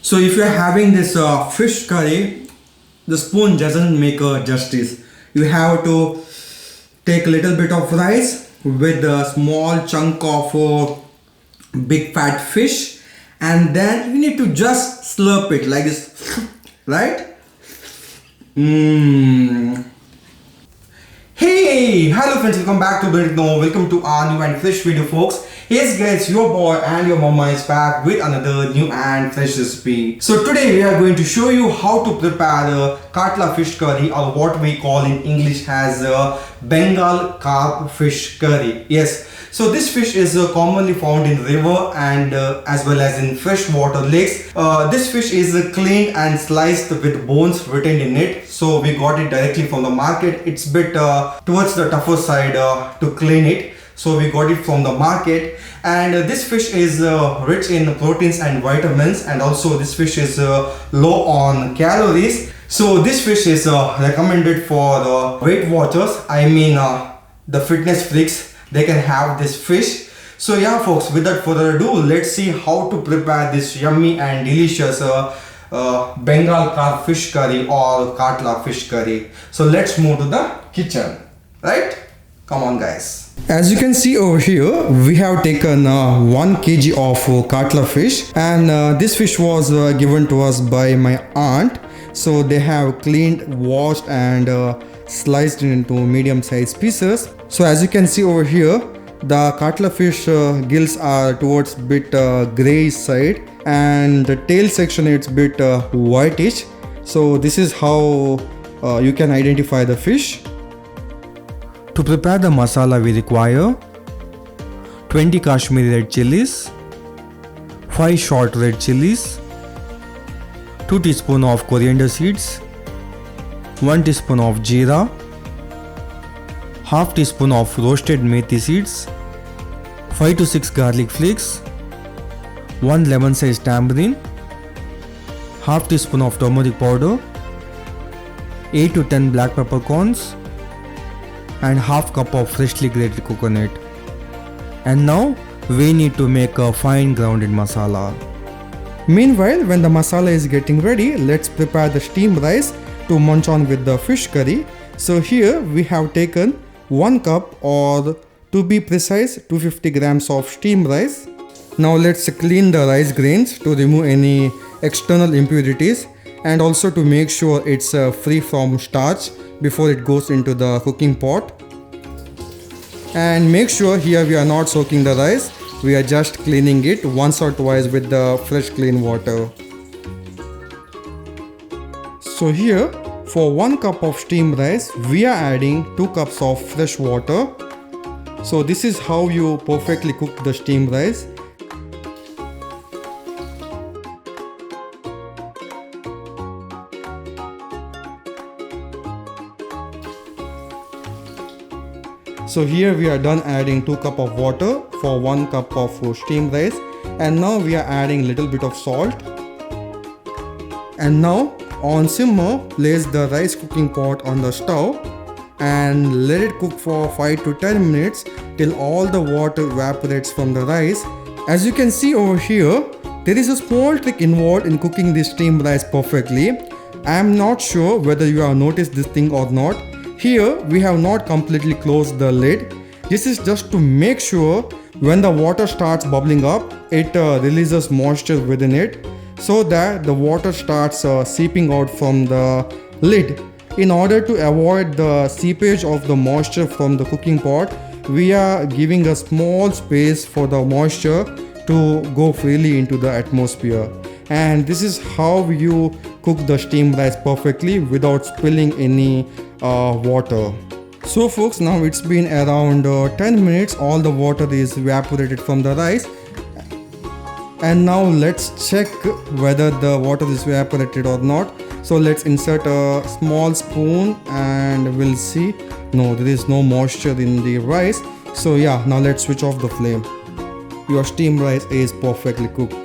So if you're having this fish curry, the spoon doesn't make justice. You have to take a little bit of rice with a small chunk of big fat fish, and then you need to just slurp it like this, right? Mmm. Hey, hello friends, welcome back to Brintechno. Welcome to our new and fresh video, folks. Yes guys, your boy and your mama is back with another new and fresh recipe. So today we are going to show you how to prepare the Katla fish curry, or what we call in English as Bengal carp fish curry. Yes, so this fish is commonly found in river and as well as in freshwater lakes. This fish is cleaned and sliced with bones retained in it. So we got it directly from the market. It's a bit towards the tougher side to clean it. So we got it from the market, and this fish is rich in proteins and vitamins, and also this fish is low on calories. So this fish is recommended for Weight Watchers. I mean the fitness freaks, they can have this fish. So yeah folks, without further ado, let's see how to prepare this yummy and delicious Bengal carp fish curry or Katla fish curry. So let's move to the kitchen, right? Come on guys. As you can see over here, we have taken 1 kg of Katla fish, and this fish was given to us by my aunt. So they have cleaned, washed and sliced it into medium sized pieces. So as you can see over here, the Katla fish gills are towards bit grey side, and the tail section it's bit whitish. So this is how you can identify the fish. To prepare the masala, we require 20 Kashmiri red chilies, 5 short red chilies, 2 teaspoons of coriander seeds, 1 teaspoon of jeera, half teaspoon of roasted methi seeds, 5 to 6 garlic flakes, 1 lemon sized tamarind, half teaspoon of turmeric powder, 8 to 10 black peppercorns, and half cup of freshly grated coconut. And now we need to make a fine grounded masala. Meanwhile, when the masala is getting ready, let's prepare the steamed rice to munch on with the fish curry. So here we have taken 1 cup, or to be precise 250 grams of steamed rice. Now let's clean the rice grains to remove any external impurities, and also to make sure it's free from starch before it goes into the cooking pot. And make sure here we are not soaking the rice, we are just cleaning it once or twice with the fresh clean water. So here for 1 cup of steamed rice, we are adding 2 cups of fresh water. So this is how you perfectly cook the steamed rice. So here we are done adding 2 cup of water for 1 cup of steamed rice, and now we are adding little bit of salt. And now on simmer, place the rice cooking pot on the stove and let it cook for 5 to 10 minutes till all the water evaporates from the rice. As you can see over here, there is a small trick involved in cooking this steamed rice perfectly. I am not sure whether you have noticed this thing or not. Here we have not completely closed the lid. This is just to make sure when the water starts bubbling up, it releases moisture within it, so that the water starts seeping out from the lid. In order to avoid the seepage of the moisture from the cooking pot, we are giving a small space for the moisture to go freely into the atmosphere. And this is how you cook the steamed rice perfectly without spilling any water. So folks, now it's been around 10 minutes, all the water is evaporated from the rice. And now let's check whether the water is evaporated or not. So let's insert a small spoon and we'll see. No, there is no moisture in the rice. So yeah, now let's switch off the flame. Your steamed rice is perfectly cooked.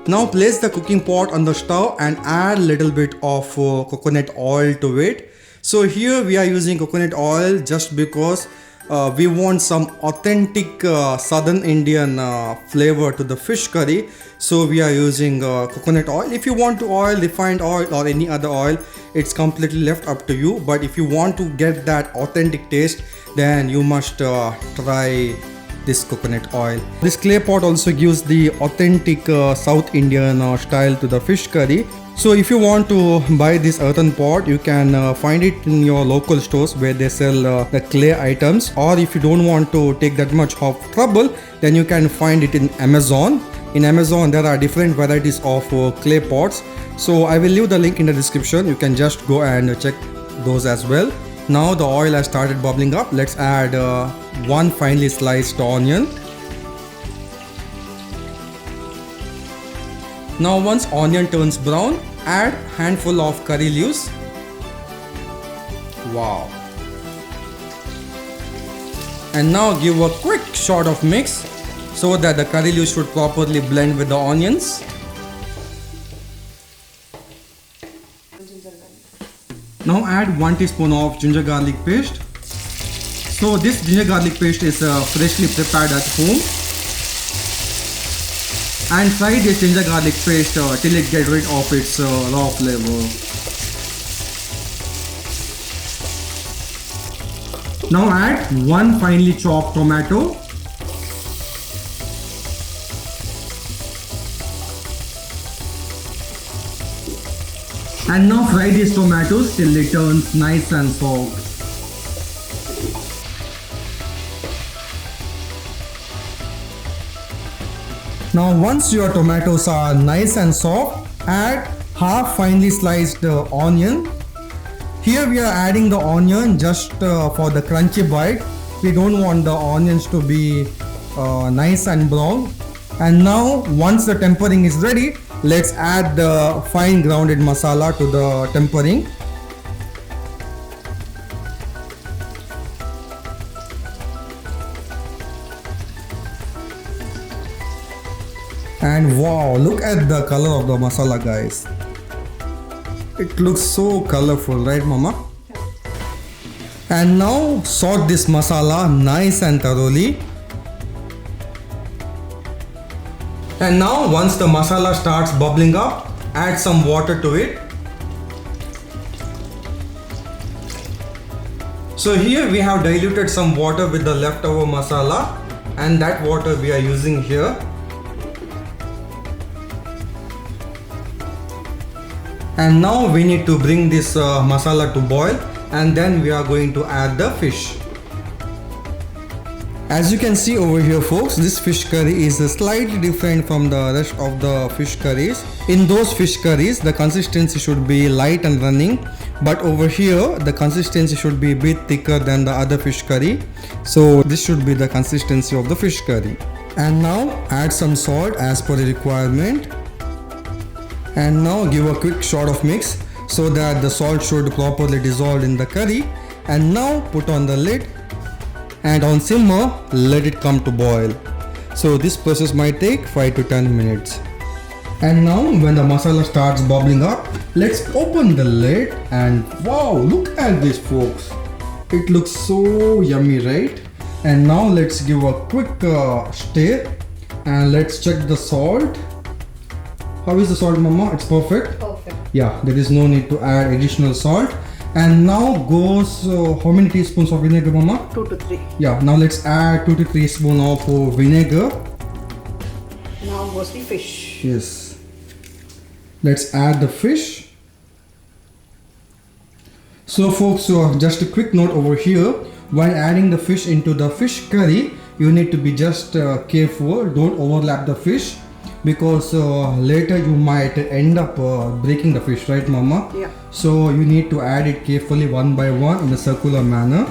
Now place the cooking pot on the stove and add little bit of coconut oil to it. So here we are using coconut oil just because we want some authentic southern Indian flavor to the fish curry. So we are using coconut oil. If you want to oil, refined oil or any other oil, it's completely left up to you. But if you want to get that authentic taste, then you must try this coconut oil. This clay pot also gives the authentic South Indian style to the fish curry. So if you want to buy this earthen pot, you can find it in your local stores where they sell the clay items, or if you don't want to take that much of trouble, then you can find it in Amazon. In Amazon there are different varieties of clay pots, so I will leave the link in the description. You can just go and check those as well. Now the oil has started bubbling up. Let's add one finely sliced onion. Now once onion turns brown, add handful of curry leaves. Wow. And now give a quick shot of mix so that the curry leaves should properly blend with the onions. Now add 1 teaspoon of ginger garlic paste. So this ginger garlic paste is freshly prepared at home. And fry this ginger garlic paste till it gets rid of its raw flavor. Now add 1 finely chopped tomato. And now fry these tomatoes till it turns nice and soft. Now once your tomatoes are nice and soft, add half finely sliced onion. Here we are adding the onion just for the crunchy bite. We don't want the onions to be nice and brown. And now once the tempering is ready, let's add the fine grounded masala to the tempering. And wow, look at the color of the masala, guys. It looks so colorful, right mama? And now sort this masala nice and thoroughly. And now once the masala starts bubbling up, add some water to it. So here we have diluted some water with the leftover masala, and that water we are using here. And now we need to bring this masala to boil, and then we are going to add the fish. As you can see over here folks, this fish curry is slightly different from the rest of the fish curries. In those fish curries, the consistency should be light and running, but over here the consistency should be a bit thicker than the other fish curry. So this should be the consistency of the fish curry. And now add some salt as per the requirement. And now give a quick shot of mix so that the salt should properly dissolve in the curry. And now put on the lid and on simmer, let it come to boil. So this process might take 5 to 10 minutes. And now when the masala starts bubbling up, let's open the lid and wow, look at this folks. It looks so yummy, right? And now let's give a quick stir and let's check the salt. How is the salt, mama? It's perfect? Perfect. Yeah, there is no need to add additional salt. And now goes how many teaspoons of vinegar, mama? 2 to 3. Yeah, now let's add 2 to 3 teaspoons of vinegar. Now goes the fish. Yes. Let's add the fish. So folks, just a quick note over here. While adding the fish into the fish curry, you need to be just careful. Don't overlap the fish, because later you might end up breaking the fish, right mama? Yeah. So you need to add it carefully one by one in a circular manner.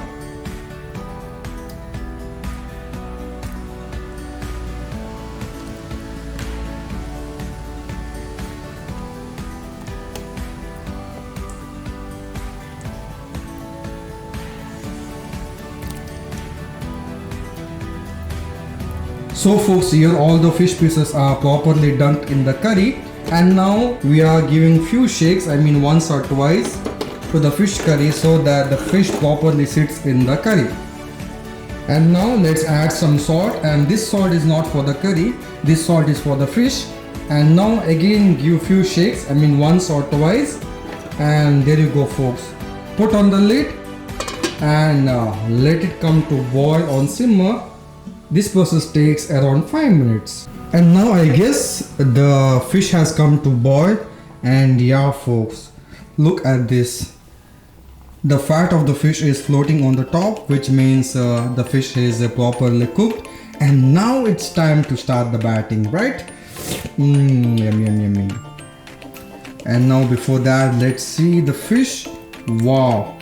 So folks, here all the fish pieces are properly dunked in the curry, and now we are giving few shakes, I mean once or twice, to the fish curry so that the fish properly sits in the curry. And now let's add some salt, and this salt is not for the curry, this salt is for the fish. And now again give few shakes, I mean once or twice, and there you go folks. Put on the lid and let it come to boil on simmer. This process takes around 5 minutes. And now I guess the fish has come to boil, and yeah folks, look at this. The fat of the fish is floating on the top, which means the fish is properly cooked. And now it's time to start the batting, right? Yum yum yummy. And now before that, let's see the fish. Wow.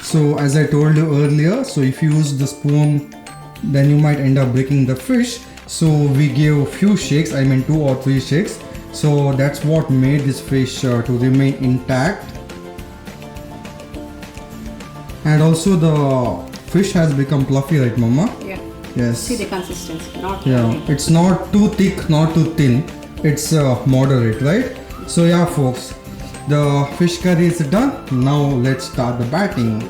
So as I told you earlier, so if you use the spoon, then you might end up breaking the fish. So we gave a few shakes, I mean 2 or 3 shakes. So that's what made this fish to remain intact. And also the fish has become fluffy, right mama? Yeah. Yes. See the consistency, not it's not too thick, not too thin. It's moderate, right? So yeah folks, the fish curry is done. Now let's start the batting.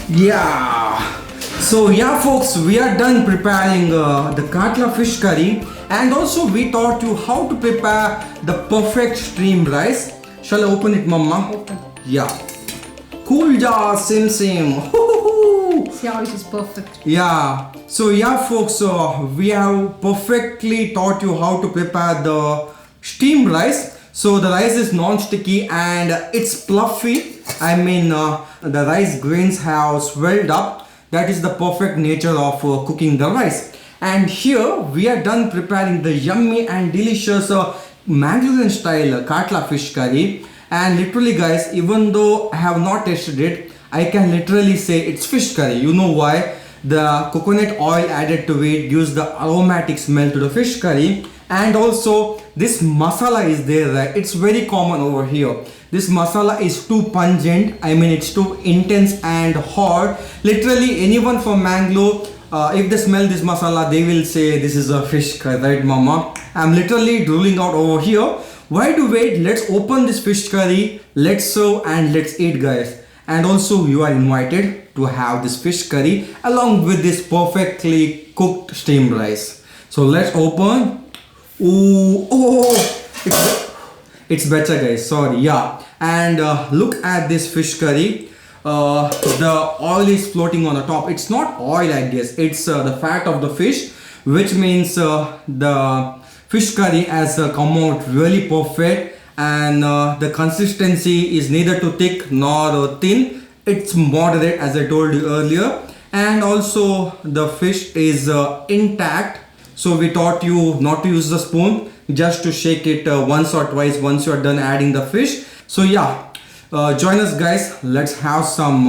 Yeah. So yeah folks, we are done preparing the Katla fish curry, and also we taught you how to prepare the perfect steamed rice. Shall I open it mama? Open. Yeah. Cool jar, sim sim. See how it is perfect. Yeah. So yeah folks, we have perfectly taught you how to prepare the steamed rice. So the rice is non-sticky and it's fluffy. I mean the rice grains have swelled up. That is the perfect nature of cooking the rice. And here we are done preparing the yummy and delicious Mangalorean style Katla fish curry. And literally guys, even though I have not tasted it, I can literally say it's fish curry. You know why? The coconut oil added to it gives the aromatic smell to the fish curry. And also this masala is there, right? It's very common over here. This masala is too pungent, I mean it's too intense and hot. Literally anyone from Mangalore, if they smell this masala, they will say this is a fish curry, right mama? I'm literally drooling out over here. Why do wait? Let's open this fish curry, let's serve and let's eat guys. And also you are invited to have this fish curry along with this perfectly cooked steamed rice. So let's open. Ooh, it's better guys, sorry. Yeah, and look at this fish curry. The oil is floating on the top. It's not oil, I guess, it's the fat of the fish, which means the fish curry has come out really perfect. And the consistency is neither too thick nor thin. It's moderate as I told you earlier. And also the fish is intact. So we taught you not to use the spoon, just to shake it once or twice once you are done adding the fish. So yeah, join us guys, let's have some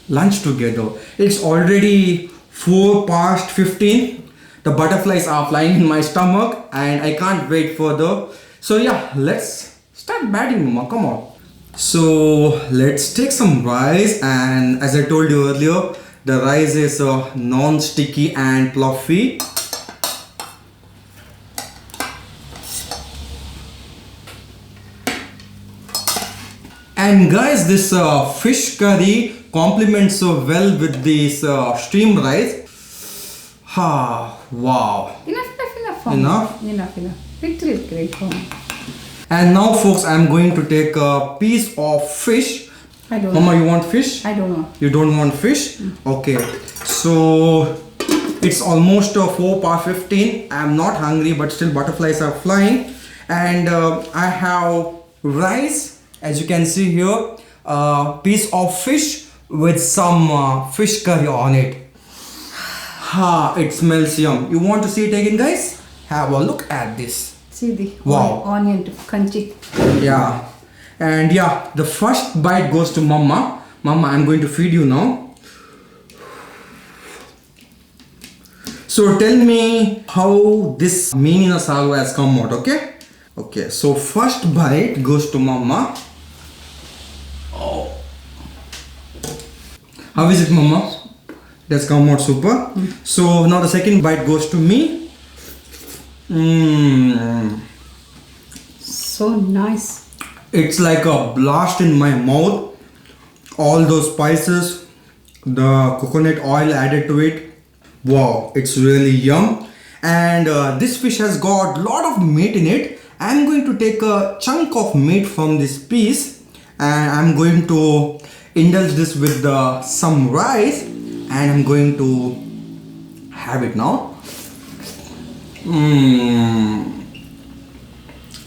lunch together. It's already 4:15. The butterflies are flying in my stomach and I can't wait further. So yeah, let's start batting mama, come on. So let's take some rice, and as I told you earlier, the rice is non-sticky and fluffy. And guys, this fish curry complements so well with this steamed rice. Wow. Enough. Victory is great for me. And now folks, I'm going to take a piece of fish. I don't Mama, know. you want fish? I don't know. You don't want fish? Okay. So it's almost 4:15. I'm not hungry, but still butterflies are flying. And I have rice, as you can see here, a piece of fish with some fish curry on it. It smells yum. You want to see it again guys? Have a look at this. See the Wow. onion to crunchy. Yeah. And yeah, the first bite goes to mama. Mama, I'm going to feed you now. So tell me how this mini masala has come out, okay? Okay, so first bite goes to mama. Oh. How is it mama? That's come out super. So now the second bite goes to me. So nice. It's like a blast in my mouth. All those spices, the coconut oil added to it. Wow, it's really yum. And this fish has got a lot of meat in it. I'm going to take a chunk of meat from this piece and I'm going to indulge this with some rice and I'm going to have it now.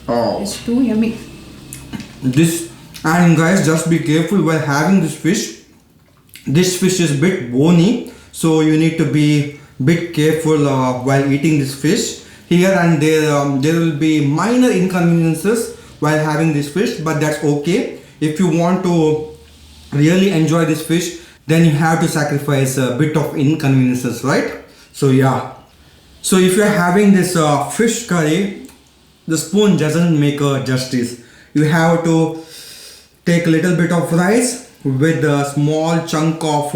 Oh. It's too yummy. This, and guys, just be careful while having this fish. This fish is a bit bony, so you need to be bit careful while eating this fish. Here and there will be minor inconveniences while having this fish, but that's okay. If you want to really enjoy this fish, then you have to sacrifice a bit of inconveniences, right? So yeah. So if you're having this fish curry, the spoon doesn't make justice. You have to take a little bit of rice with a small chunk of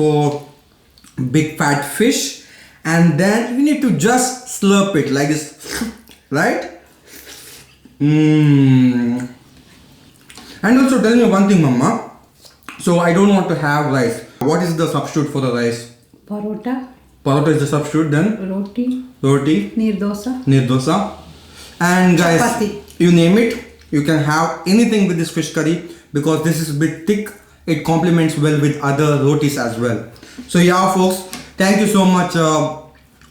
big fat fish, and then you need to just slurp it like this, right? And also tell me one thing, Mama. So I don't want to have rice. What is the substitute for the rice? Parota, Parota is the substitute, then roti, roti, nirdosa, nirdosa, and guys, Chapati. you name it. You can have anything with this fish curry because this is a bit thick. It complements well with other rotis as well. So yeah, folks, thank you so much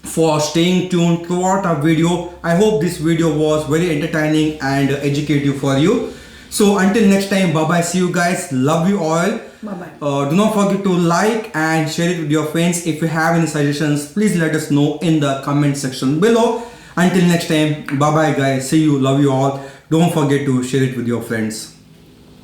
for staying tuned throughout our video. I hope this video was very entertaining and educative for you. So until next time, bye bye. See you guys. Love you all. Bye bye. Do not forget to like and share it with your friends. If you have any suggestions, please let us know in the comment section below. Until next time, bye bye guys. See you. Love you all. Don't forget to share it with your friends.